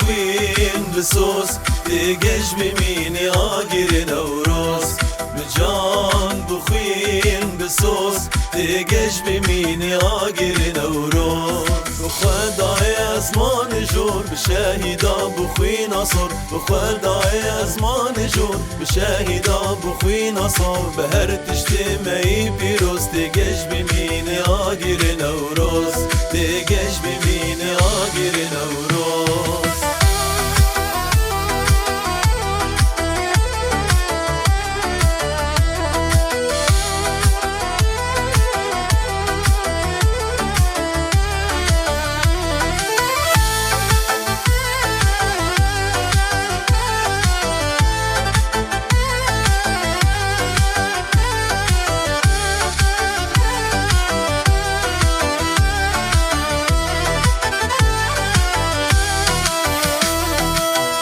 بخوين بسوس تيجيش بميني آقر نوروز بجان بخوين بسوس تيجيش بميني آقر نوروز بخدای ازمان جور بشهیدا بخوی نصر بخدای ازمان جور بشهیدا بخوی نصر به هر تجتمعی پیروز تیگش بمین آگیر نوروز تیگش بمین آگیر نوروز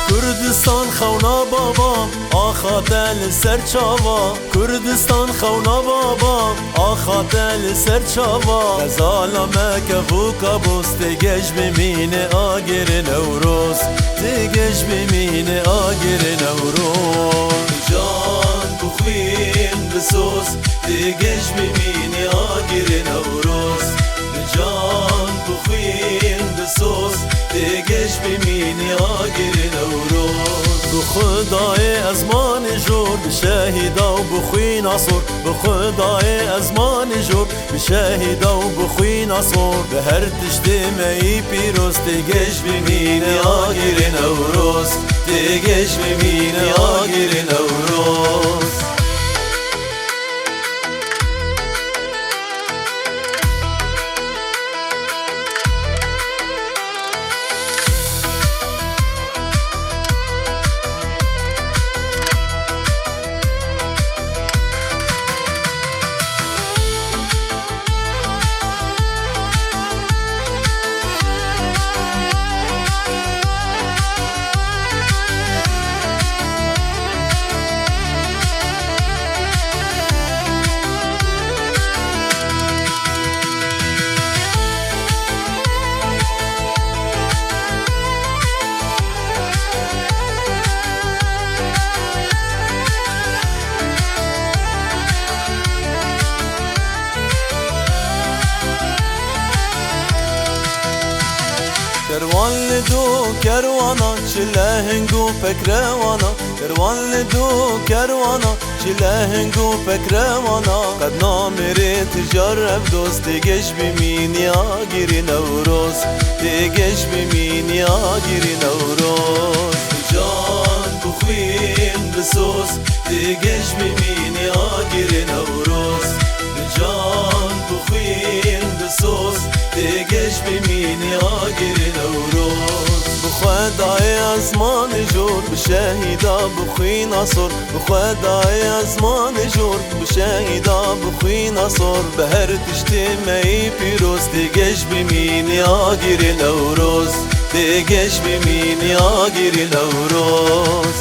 کردستان خونا بابا آخاتل سر چاوا کردستان خونا بابا آخاتل سر چاوا غزالمه کفو کابوس تیگش بمین آگر نوروز تیگش بمین آگر نوروز جان بخوین بسوز تیگش بمین آگر نوروز جان بخوین بسوز تیگش بمین آگر نوروز بخدای ازمان جور بشهیدا و بخوی نصر بخدای ازمان جور بشهیدا و بخوی نصر به هر تجتمعی پیروز تیگش بمین آگر نوروز تیگش بمین آگر نوروز کروان لدو کروانا چله هنگو پکروانا کروان لدو کروانا چله هنگو پکروانا قد نامری تجرب دوست تیگش بمینی آگیری نوروز تیگش بمینی آگیری نوروز جان بخوین بسوز تیگش بمینی آگیری نوروز جان بخوین بسوز تیگش بمینی آگر نوروز بخدای ازمان جور بشهیدا بخوی نصر بخدای ازمان جور بشهیدا بخوی نصر به هر تجتمعی پیروز تیگش بمینی آگر نوروز تیگش بمینی آگر نوروز